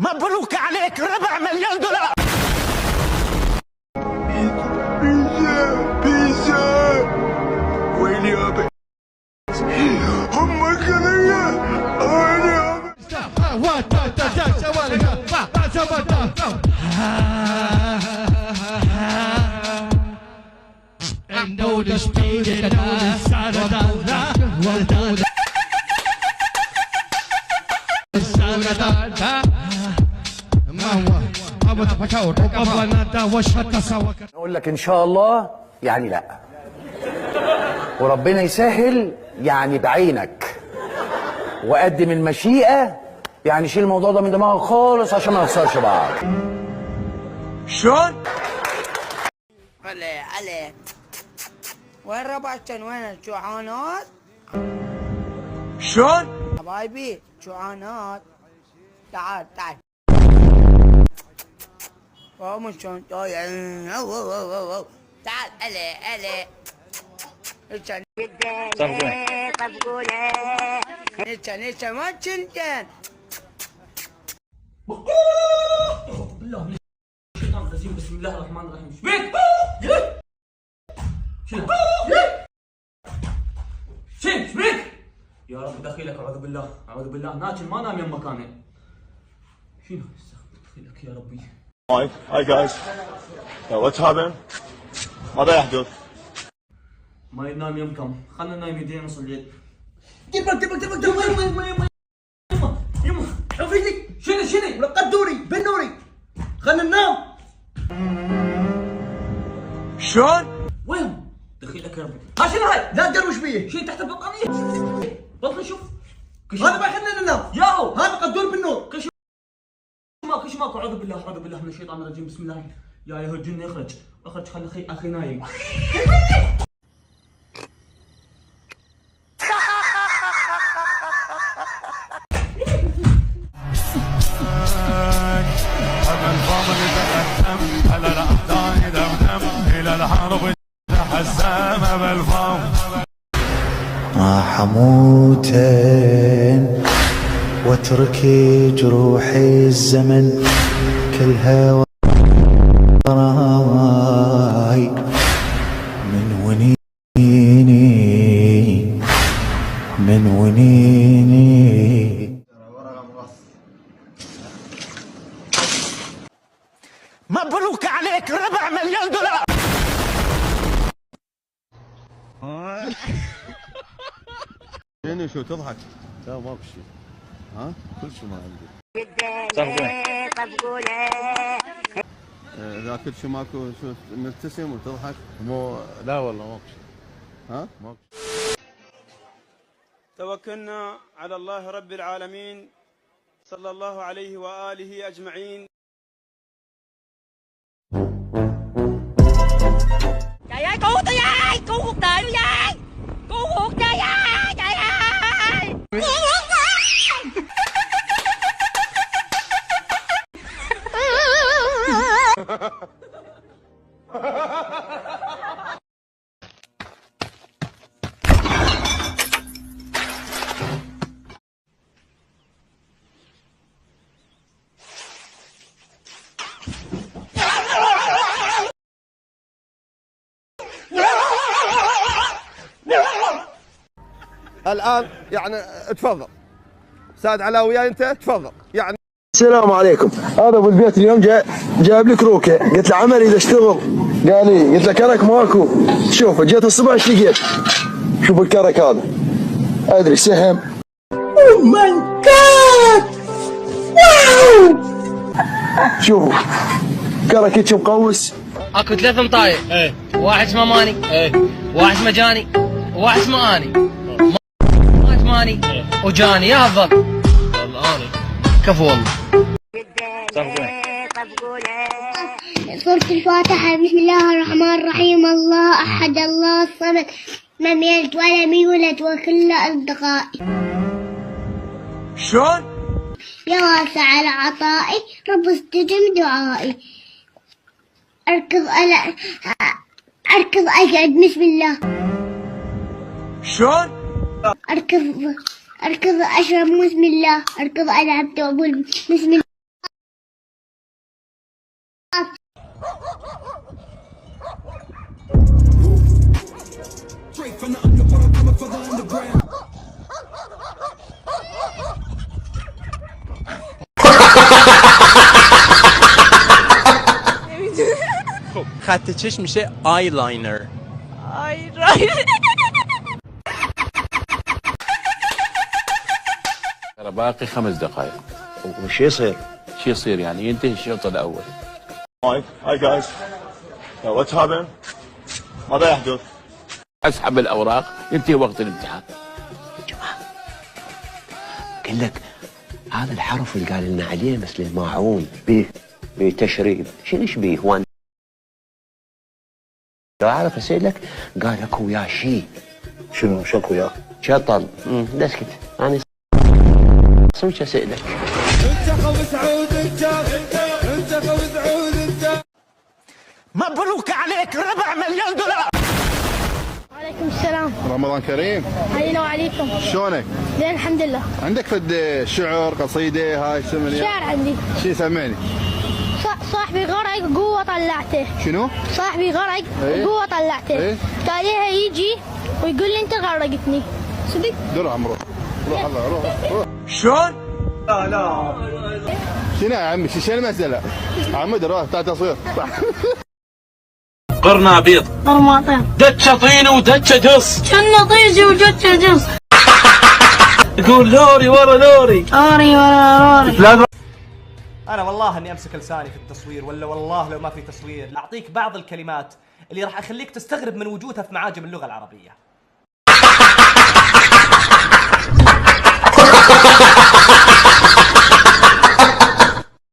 مبروك عليك 4 مليون دولار. بيزا وين يابا امك عليا وين يابا اقول لك ان شاء الله يعني لا، وربنا يسهل يعني بعينك، وقدم المشيئة يعني شيل الموضوع ده من دماغك خالص عشان ما نخسرش بعض. شلون؟ علي وين ربعتن؟ وين الجوعانات؟ شلون؟ حبايبي جوعانات، تعال قوم شلون تعال علي نيشان ما تشنتن بالله من الشيطان الرجيم. بسم الله الرحمن الرحيم. شبيك؟ شبيك؟ يا رب دخيلك. اعوذ بالله ناكل ما نام يم مكانه. شنو دخيلك يا ربي. Hi guys. What's happening? ماذا يحدث؟ ما ينام يمكم. خلنا ننام يدين نص الليل. تبك يما حفيدك شنو ولقد دوري بنوري خلنا ننام. شلون؟ وين؟ دخيلك يا ربي. ها شنو هاي؟ لا تدروش بيه شيء تحت البطانية. بطل شوف. هذا ما خلنا ننام. ياهو هذا قدور بالنور. كش ماكو. اعوذ بالله من الشيطان الرجيم. بسم الله. يا ايها الجن اخرج خلي اخي نايم. ما حموتين واتركي جروحي الزمن كلها وراي من ونيني مبروك عليك 4 مليون دولار. شو تضحك؟ لا ماكو شيء. ها؟ كل شيء ما عندي. اذا كل شيء ماكو شو نبتسم وتضحك؟ لا والله ماكو شيء. ها؟ ماكو. توكلنا على الله رب العالمين صلى الله عليه وآله أجمعين. Trời ơi cứu tôi ơi, cứu cuộc đời tôi ơi, cứu cuộc đời ơi, trời ơi. الان يعني تفضل سعد علاوي وياي انت تفضل يعني. السلام عليكم. هذا ابو البيت اليوم جاب لي كروكه، قلت له عمري اذا اشتغل، قال لي قلت له كرك ماكو. شوف جيت الصبح ايش لقيت؟ شوف الكرك هذا ادري سهم. اوه ماي جاد واو. شوفوا كرك هيك مقوس. اكو 3 مطاير. واحد اسمه ماني. واحد اسمه جاني. وواحد اسمه اني. ماني وجاني يا افضل. والله اني كفو والله. سورة الفاتحة. بسم الله الرحمن الرحيم. الله أحد الله الصمد لم يلد ولم يولد وكل أصدقائي. شلون؟ يا واسع العطاء رب استجب دعائي. أركض أجعد بسم الله. شلون؟ أركض أشرب بسم الله. أركض ألعب بسم الله. خط چشم میشه آیلاینر. ترى باقي 5 دقائق. وش يصير؟ شو يصير يعني ينتهي الشوط الاول. هاي جايز واتس هابن ماذا يحدث؟ اسحب الاوراق ينتهي وقت الامتحان. قل لك هذا الحرف اللي قال لنا عليه مثل الماعون بيه تشريب، شنو بيه؟ هو لو اعرف اسالك قال اكو وياه شيء. شنو شكو يا؟ شطل. اسكت انا صوت اسالك. مبروك عليك 4 مليون دولار. وعليكم السلام. رمضان كريم. علينا وعليكم. شلونك؟ زين الحمد لله. عندك فد شعر قصيده هاي سمعني؟ شعر عندي. شي سمعني. صاحبي غرق قوة طلعته. شنو؟ صاحبي غرق قوة طلعته. تاليها يجي ويقول لي انت غرقتني. صدق؟ دور عمرو. روح الله روح. شلون؟ لا شنو يا عمي؟ شو المسألة؟ عمود روح تعال تصوير. قرنابيط. قرماطين. دتشة طين ودتشة دص. كنا طيزي وجتش جص. يقول لوري ورا لوري. اوري ورا روري. انا والله اني امسك لساني في التصوير، ولا والله لو ما في تصوير لاعطيك بعض الكلمات اللي راح اخليك تستغرب من وجودها في معاجم اللغة العربية.